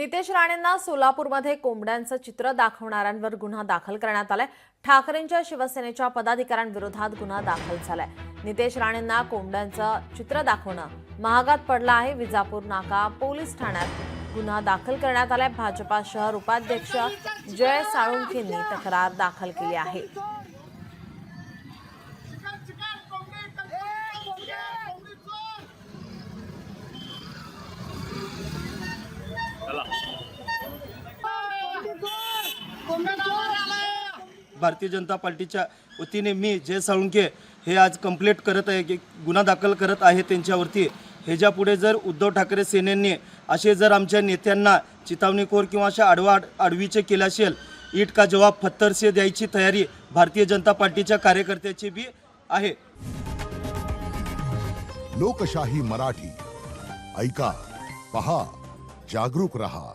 नितेश राणेंना सोलापूरमध्ये कोंबड्यांचं चित्र दाखवणाऱ्यांवर गुन्हा दाखल करण्यात आलाय। ठाकरेंच्या शिवसेनेच्या पदाधिकाऱ्यांविरोधात गुन्हा दाखल झालाय। नितेश राणेंना कोंबड्यांचं चित्र दाखवणं महागात पडलं आहे। विजापूर नाका पोलीस ठाण्यात गुन्हा दाखल करण्यात आलाय। भाजपा शहर उपाध्यक्ष जय साळुंखेंनी तक्रार दाखल केली आहे। भारतीय जनता पार्टीच्या वतीने मी जय साळुंखे हे आज कंप्लेंट करत आहे की गुन्हा दाखल करत आहे त्यांच्यावरती। ह्याच्या पुढे जर उद्धव ठाकरे सेनेने असे जर आमच्या नेत्यांना चितावणीखोर किंवा अशा आडवीचे केले असेल, ईट का जवाब पत्थर से द्यायची तयारी भारतीय जनता पार्टीच्या कार्यकर्त्याची बी आहे। लोकशाही मराठी ऐका, पहा, जागरूक रहा।